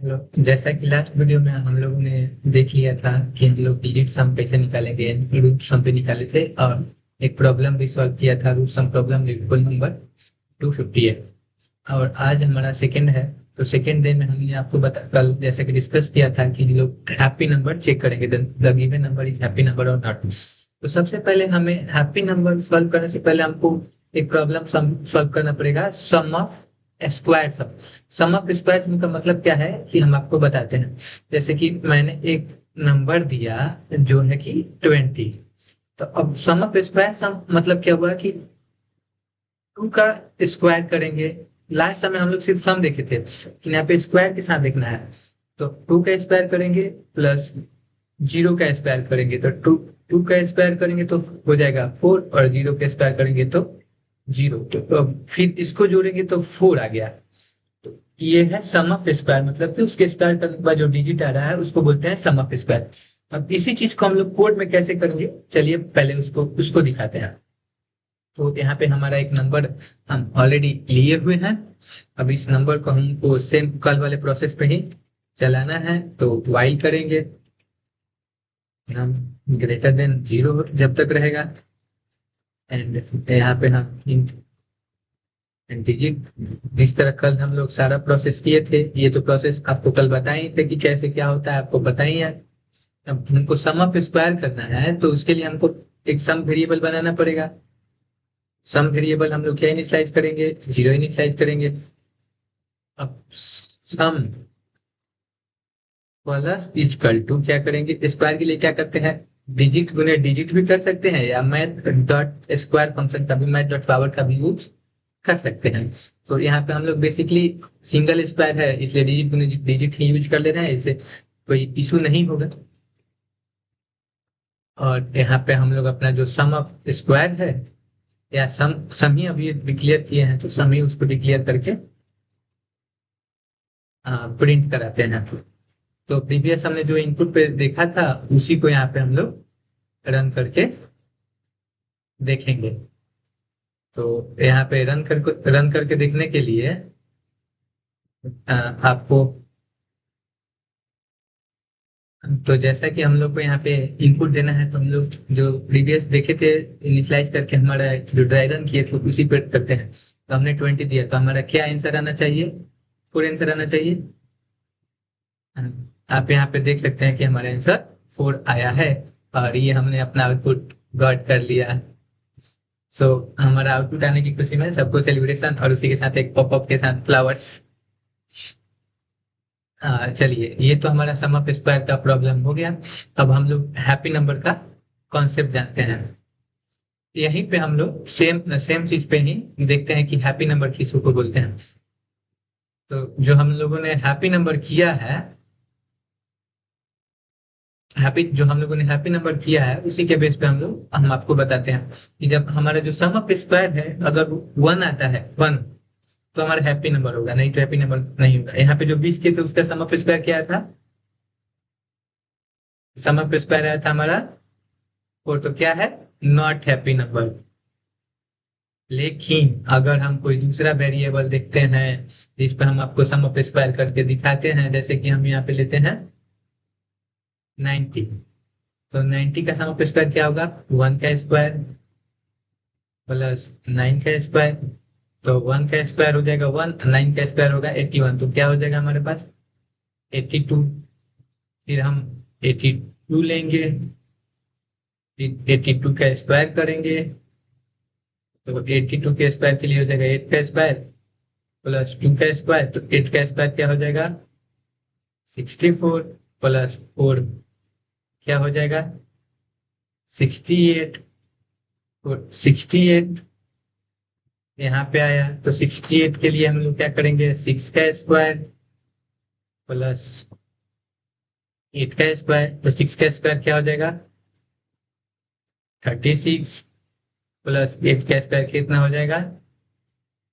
Hello. जैसा कि last video में हम लोगों ने देख लिया था कि हम लोग डिजिट सम कैसे निकालेंगे, रूट सम पे निकाले थे और एक प्रॉब्लम भी सॉल्व किया था, root sum problem equal number 258। और आज हमारा सेकंड है। तो सेकंड डे में हमने आपको बता कल जैसे कि डिस्कस किया था कि हम लोग हैप्पी नंबर चेक करेंगे, the given number is happy number और नॉट। तो सबसे पहले हमें हैप्पी नंबर सॉल्व करने से पहले हमको एक प्रॉब्लम सॉल्व करना पड़ेगा, sum of square sum. Sum of square sum का मतलब क्या है कि हम आपको बताते हैं। जैसे कि मैंने एक नंबर दिया जो है कि 20। तो अब सम ऑफ स्क्वायर सम मतलब क्या हुआ कि टू का स्क्वायर करेंगे। लास्ट समय हम लोग सिर्फ सम देखे थे, लेकिन यहाँ पे स्क्वायर के साथ देखना है। तो टू का स्क्वायर करेंगे प्लस जीरो का स्क्वायर करेंगे तो टू टू का स्क्वायर करेंगे तो हो जाएगा 4, और जीरो का स्क्वायर करेंगे तो जीरो। तो अब फिर इसको जोड़ेंगे तो 4 आ गया। तो ये है सम ऑफ स्क्वायर, मतलब कि उसके स्क्वायर करने के बाद जो डिजिट आ रहा है उसको बोलते हैं सम ऑफ स्क्वायर। अब इसी चीज को हम लोग कोड में कैसे करेंगे, चलिए पहले उसको उसको दिखाते हैं। तो यहाँ पे हमारा एक नंबर हम ऑलरेडी लिए हुए हैं। अब इस नंबर को हमको सेम कल वाले प्रोसेस पे ही चलाना है। तो वाइल करेंगे, हम ग्रेटर देन जीरो जब तक रहेगा। एंड यहाँ पे हम डिजिट, जिस तरह कल हम लोग सारा प्रोसेस किए थे, ये तो प्रोसेस आपको कल बताए थे कि कैसे क्या होता है, आपको बताइए। अब हमको सम ऑफ स्क्वायर करना है तो उसके लिए हमको एक सम वेरिएबल बनाना पड़ेगा। सम वेरिएबल हम लोग क्या इनिशियलाइज करेंगे, जीरो इनिशियलाइज करेंगे। अब सम प्लस इजकल टू क्या करेंगे, स्क्वायर के लिए क्या करते हैं, डिजिट गुने डिजिट भी कर सकते हैं, या मैथ डॉट स्क्वायर फंक्शन का भी, मैथ डॉट पावर का भी यूज कर सकते हैं। तो यहाँ पे हम लोग बेसिकली सिंगल स्क्वायर है इसलिए डिजिट गुने डिजिट ही यूज कर ले रहे हैं, इससे कोई इशू नहीं होगा। और यहाँ पे हम लोग अपना जो सम ऑफ स्क्वायर है, या सम सम ही अभी डिक्लेयर किए हैं तो सम ही उसको डिक्लेयर करके प्रिंट कराते हैं। तो प्रीवियस हमने जो इनपुट पे देखा था उसी को यहाँ पे हम लोग रन करके देखेंगे। तो यहाँ पे रन करके देखने के लिए आपको, तो जैसा कि हम लोग को यहाँ पे इनपुट देना है तो हम लोग जो प्रीवियस देखे थे इनिशियलाइज करके हमारा जो ड्राई रन किए थे उसी पे करते हैं। तो हमने 20 दिया तो हमारा क्या आंसर आना चाहिए, 4 आंसर आना चाहिए। आप यहाँ पे देख सकते हैं कि हमारा आंसर 4 आया है। और ये हमने अपना आउटपुट गॉट कर लिया। सो हमारा आउटपुट आने की खुशी में सबको सेलिब्रेशन, और उसी के साथ एक पॉपअप के साथ फ्लावर्स। चलिए, ये तो हमारा सम ऑफ स्क्वायर का प्रॉब्लम हो गया। अब हम लोग हैप्पी नंबर का कॉन्सेप्ट जानते हैं। यहीं पे हम लोग सेम सेम चीज पे ही देखते हैं कि हैप्पी नंबर किसको को बोलते हैं। तो जो हम लोगों ने हैप्पी नंबर किया है, जो हम लोगों ने हैप्पी नंबर किया है उसी के बेस पे हम आपको बताते हैं कि जब हमारा जो सम ऑफ स्क्वायर है अगर 1 आता है 1, तो हमारा हैप्पी नंबर होगा, नहीं तो हैप्पी नंबर नहीं होगा। यहाँ पे जो 20 के थे उसका सम ऑफ स्क्वायर क्या था, सम ऑफ स्क्वायर आया था हमारा 4, तो क्या है, नॉट हैप्पी नंबर। लेकिन अगर हम कोई दूसरा वेरिएबल देखते हैं जिस पे हम आपको सम ऑफ स्क्वायर करके दिखाते हैं, जैसे कि हम यहाँ पे लेते हैं 90। तो 90 का सम ऑफ स्क्वायर क्या होगा, 1 का स्क्वायर प्लस 9 का स्क्वायर। तो 1 का स्क्वायर हो जाएगा 1, 9 का स्क्वायर होगा 81, तो क्या हो जाएगा हमारे पास 82। फिर हम 82 लेंगे, फिर 82 का स्क्वायर करेंगे। तो 82 के स्क्वायर के लिए हो जाएगा 8 का स्क्वायर प्लस 2 का स्क्वायर। तो 8 का स्क्वायर क्या हो जाएगा 64 प्लस 4 क्या हो जाएगा 68। और 68 यहाँ पे आया तो 68 के लिए हम लोग क्या करेंगे, 6 का स्क्वायर प्लस 8 का स्क्वायर। तो 6 का स्क्वायर क्या हो जाएगा 36 प्लस 8 का स्क्वायर कितना हो जाएगा,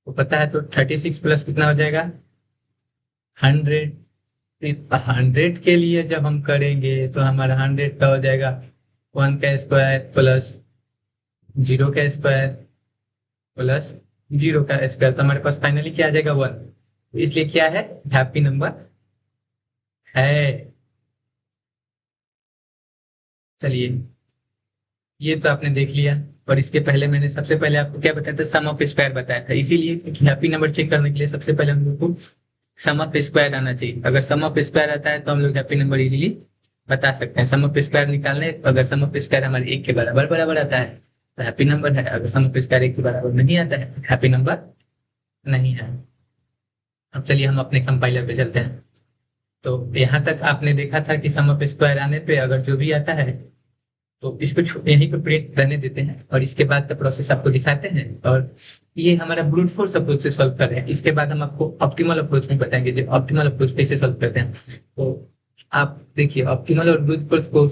वो पता है। तो 36 प्लस कितना हो जाएगा 100। 100 के लिए जब हम करेंगे तो हमारा 100 का हो जाएगा 1 का स्क्वायर प्लस 0 का स्क्वायर प्लस 0 का स्क्वायर। तो हमारे पास फाइनली क्या आ जाएगा 1। इसलिए क्या है हैप्पी नंबर है। चलिए, ये तो आपने देख लिया। और इसके पहले मैंने सबसे पहले आपको क्या बताया था, सम ऑफ स्क्वायर बताया था, इसीलिए क्योंकि हैप्पी नंबर चेक करने के लिए सबसे पहले हम लोग को सम ऑफ स्क्वायर आना चाहिए। अगर सम ऑफ स्क्वायर आता है तो हम लोग हैप्पी नंबर इजीली बता सकते हैं। सम ऑफ स्क्वायर निकालने, अगर सम ऑफ स्क्वायर हमारे एक के बराबर बराबर आता है तो हैप्पी नंबर है। अगर सम ऑफ स्क्वायर एक के बराबर नहीं आता है, हैप्पी नंबर नहीं है। अब चलिए हम अपने कंपाइलर पे चलते हैं। तो यहाँ तक आपने देखा था कि सम ऑफ स्क्वायर आने पे अगर जो भी आता है तो इसको यहीं पे प्रिंट करने देते हैं और इसके बाद का प्रोसेस आपको दिखाते हैं। और ये हमारा ब्रूट फोर्स अप्रोच से सॉल्व कर रहे हैं। इसके बाद हम आपको ऑप्टिमल अप्रोच में बताएंगे जो ऑप्टिमल अप्रोच कैसे सॉल्व करते हैं। तो आप देखिए, ऑप्टिमल और ब्रूट फोर्स को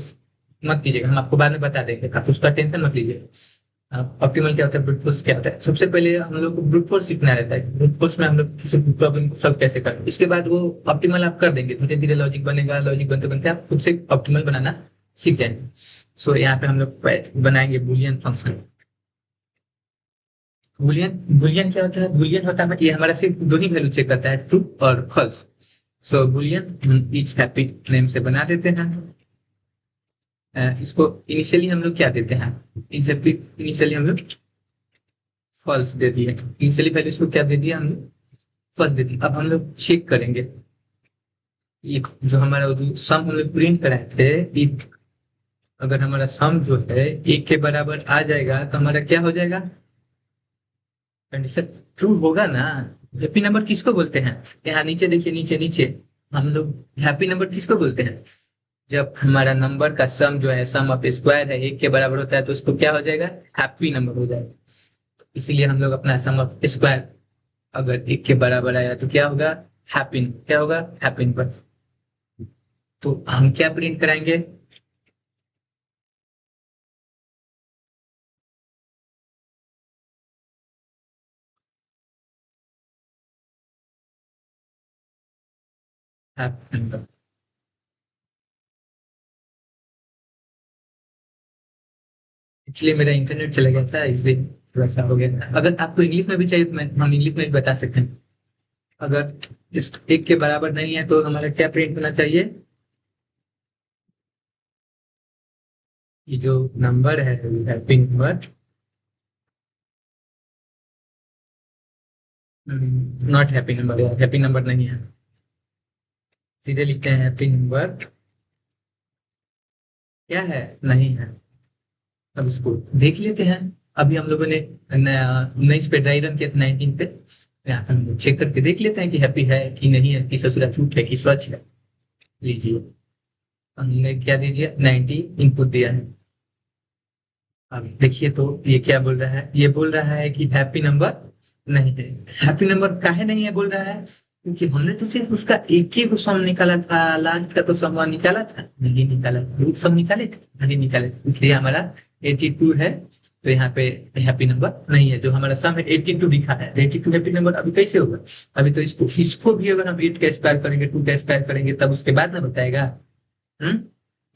मत कीजिएगा, हम आपको बाद में बता देंगे, आप उसका टेंशन मत लीजिए। ऑप्टिमल क्या होता है, ब्रूट फोर्स क्या होता है, सबसे पहले हम लोग को ब्रूट फोर्स सीखना रहता है। ब्रूट फोर्स में हम लोग किसी प्रॉब्लम को सॉल्व कैसे करें, इसके बाद वो ऑप्टिमल आप कर देंगे। धीरे धीरे लॉजिक बनेगा, लॉजिक बनते बनते आप खुद से ऑप्टिमल बनाना सीख जाएंगे। सो यहाँ पे हम लोग बनाएंगे बुलियन फंक्शन। बुलियन बुलियन क्या होता है, बुलियन होता है ये हमारा सिर्फ दो ही वैल्यू चेक करता है, ट्रू और फॉल्स। सो बुलियन ईच हैप्पी नेम से बना देते हैं। इसको इनिशियली हम लोग क्या देते हैं, इनिशियली हम लोग फॉल्स दे दिए। इनिशियली वैल्यू को क्या दे दिया, हम लोग फॉल्स दे दिया। अब हम लोग चेक करेंगे ये जो हमारा जो सम हम लोग प्रिंट कराए थे, अगर हमारा सम जो है एक के बराबर आ जाएगा तो हमारा क्या हो जाएगा, कंडीशन ट्रू होगा ना। हैप्पी नंबर किसको बोलते हैं, यहाँ नीचे देखिए, नीचे नीचे हम लोग हैप्पी नंबर किसको बोलते हैं, जब हमारा नंबर का सम जो है सम ऑफ स्क्वायर है एक के बराबर होता है तो उसको क्या हो जाएगा, हैप्पी नंबर हो जाएगा। इसीलिए हम लोग अपना सम ऑफ स्क्वायर अगर एक के बराबर आया तो क्या होगा, हैप्पी, क्या होगा, हैप्पी नंबर। तो हम क्या प्रिंट कराएंगे, हैप्पी नंबर। एक्चुअली मेरा इंटरनेट चला गया था इसलिए थोड़ा सा हो गया था। अगर आपको इंग्लिश में भी चाहिए तो मैं हम इंग्लिश में भी बता सकते हैं। अगर इस एक के बराबर नहीं है तो हमारा क्या प्रिंट होना चाहिए, ये जो नंबर है happy number, not happy number, happy number नहीं है। सीधे लिखते हैं हैप्पी नंबर क्या है, नहीं है। अब इसको देख लेते हैं। अभी हम लोगों ने नया 19 पे ड्राई रन किया था, 19 पे। यहाँ पे हम लोग चेक करके देख लेते हैं कि हैप्पी है कि नहीं है, कि ससुरा झूठ है कि सच है। लीजिए, हमने क्या दीजिए, 90 इनपुट दिया है। अब देखिए तो ये क्या बोल रहा है, ये बोल रहा है कि हैप्पी नंबर नहीं है। हैप्पी नंबर काहे नहीं है बोल रहा है, क्योंकि हमने तो सिर्फ उसका एक ही को सम निकाला था, लास्ट का तो सम निकाला था नहीं, निकाला रूट सम निकाले थे नहीं निकाले थे, इसलिए हमारा 82 है। तो यहाँ पे हैप्पी नंबर नहीं है। जो हमारा सम है 82 दिखा है, 82 हैप्पी नंबर अभी कैसे होगा। अभी तो इसको इसको भी अगर हम 8 का स्क्वायर करेंगे, 2 का स्क्वायर करेंगे तब उसके बाद ना बताएगा। हम्म,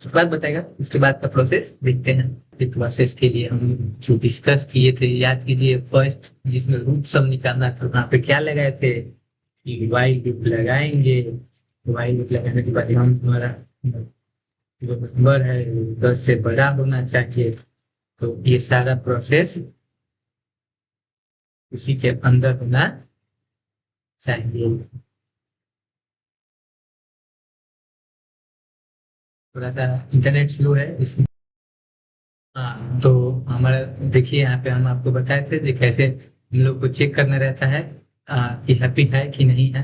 उसके बाद बताएगा, उसके बाद का प्रोसेस देखते हैं। फिर प्रोसेस के लिए हम जो डिस्कस किए थे याद कीजिए, फर्स्ट जिसमें रूट सम निकालना था वहां पे क्या लगाए थे, कि वाइल लूप लगाएंगे। वाइल लूप लगाने के बाद हम हमारा जो नंबर है 10 से बड़ा होना चाहिए। तो ये सारा प्रोसेस उसी के अंदर होना चाहिए। थोड़ा सा इंटरनेट स्लो है इसमें। हाँ, तो हमारा देखिए यहाँ पे हम आपको बताए थे कि कैसे हम लोग को चेक करना रहता है कि हैप्पी है कि नहीं है।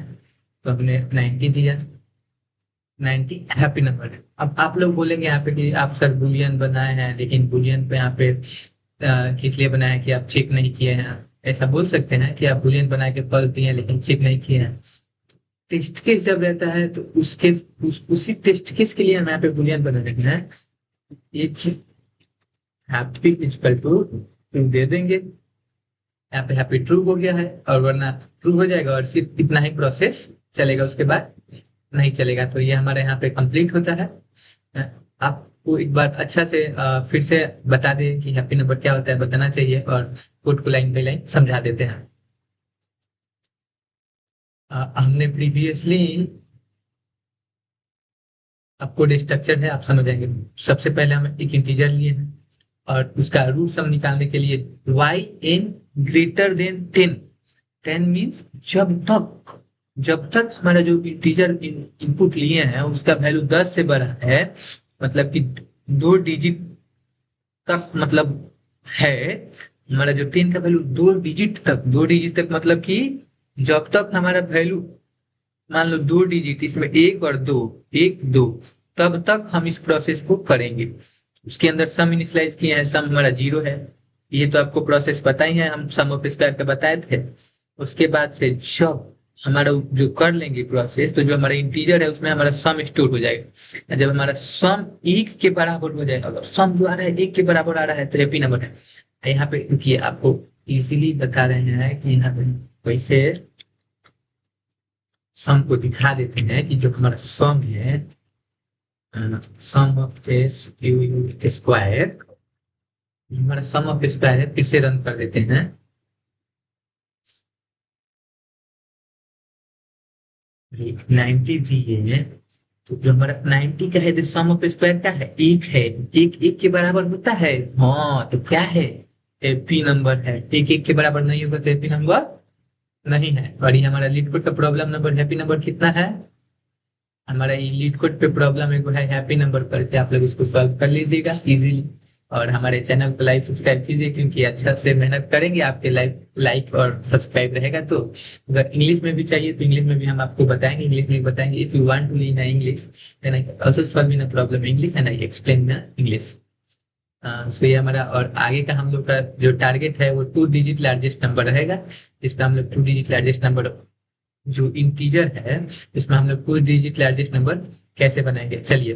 तो हमने 90 दिया, 90 हैप्पी नंबर है। अब आप लोग बोलेंगे यहाँ पे कि आप सर बुलियन बनाए हैं, लेकिन बुलियन पे यहाँ पे किस लिए बनाया कि आप चेक नहीं किए हैं। ऐसा बोल सकते हैं कि आप बुलियन बना के फल दिए हैं लेकिन चेक नहीं किए हैं। टेस्ट केस जब रहता है तो उसी टेस्ट केस के लिए हम यहाँ पे बुलियन बना देते हैं। ये happy equal to true they देंगे, यहाँ पे हैप्पी ट्रू हो गया है, और वरना ट्रू हो जाएगा और सिर्फ इतना ही प्रोसेस चलेगा, उसके बाद नहीं चलेगा। तो ये हमारे यहाँ पे कंप्लीट होता है। आपको एक बार अच्छा से फिर से बता दें कि हैप्पी नंबर क्या होता है, बताना चाहिए, और कोड को लाइन बाई लाइन समझा देते हैं। हमने प्रीवियसली अब कोड स्ट्रक्चर है, आप समझ जाएंगे। सबसे पहले हम एक इंटीजर लिए हैं और उसका रूट सम निकालने के लिए Y N greater than 10। 10 means जब तक हमारा जो इंटीजर इनपुट लिए हैं उसका वैल्यू 10 से बड़ा है, मतलब कि 2 डिजिट तक, मतलब है हमारा जो 10 का वैल्यू 2 डिजिट तक मतलब कि जब तक हमारा वैल्यू मान लो 2 डिजिट, इसमें एक और दो, एक दो, तब तक हम इस प्रोसेस को करेंगे। उसके अंदर सम इनिशियलाइज किए हैं, सम हमारा 0 है, ये तो आपको प्रोसेस पता ही है, हम सम ऑफ स्क्वायर का बताए थे। उसके बाद से जब हमारा जो कर लेंगे प्रोसेस, तो जो हमारा इंटीजर है उसमें हमारा सम स्टोर हो जाएगा। जब हमारा सम 1 के बराबर हो जाएगा, अगर सम जो आ रहा है 1 के बराबर आ रहा है तो हैप्पी नंबर है। यहाँ पे रुकिए, आपको इजीली बता रहे हैं कि यहाँ पे वैसे सम को दिखा देते हैं कि जो हमारा सम है, सम ऑफ एस क्यू स्क्वायर, जो हमारा सम ऑफ स्क्वायर है, फिर से रन कर देते हैं। नाइनटी दिए है, तो जो हमारा 90 का है तो सम ऑफ स्क्वायर क्या है, 1 है। एक के बराबर होता है, हाँ, तो क्या है, हैप्पी नंबर है। एक के बराबर नहीं होगा तो हैप्पी नंबर नहीं है। और ये हमारा लीड कोड का प्रॉब्लम नंबर, हैप्पी नंबर कितना है, हमारा ये लीड कोड पे प्रॉब्लम है हैप्पी नंबर करके आप लोग इसको सॉल्व कर लीजिएगा इजीली। और हमारे चैनल को लाइक सब्सक्राइब कीजिए, क्योंकि अच्छा से मेहनत करेंगे, आपके लाइक और सब्सक्राइब रहेगा तो। अगर इंग्लिश में भी चाहिए तो इंग्लिश में भी हम आपको बताएंगे, इंग्लिश में भी बताएंगे। If you want to learn English then I also solve in a problem English and I explain in English. So ये हमारा और आगे का हम लोग का जो टारगेट है वो 2 डिजिट लार्जेस्ट नंबर रहेगा। इस पे हम लोग 2 डिजिट लार्जेस्ट नंबर जो इंटीजर है, इसमें हम लोग 2 डिजिट लार्जेस्ट नंबर कैसे बनाएंगे। चलिए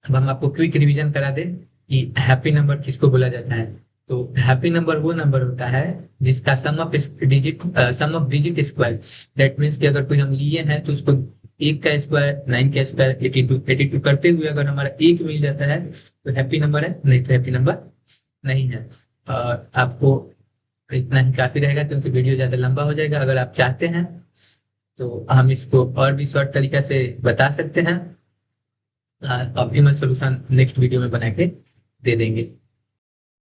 अब हम आपको क्विक रिवीजन करा दें कि हैप्पी नंबर किसको बोला जाता है। तो हैप्पी नंबर वो नंबर होता है जिसका sum of digit square, that means कि अगर कोई हम लिए हैं तो उसको 1 का स्क्वायर, 9 का स्क्वायर, 82 करते हुए अगर हमारा 1 मिल जाता है तो हैप्पी नंबर है, नहीं तो हैप्पी नंबर नहीं है। और आपको इतना ही काफी रहेगा, क्योंकि वीडियो ज्यादा लंबा हो जाएगा। अगर आप चाहते हैं तो हम इसको और भी शॉर्ट तरीका से बता सकते हैं, ऑप्टिमल सॉल्यूशन नेक्स्ट वीडियो में बना के दे देंगे।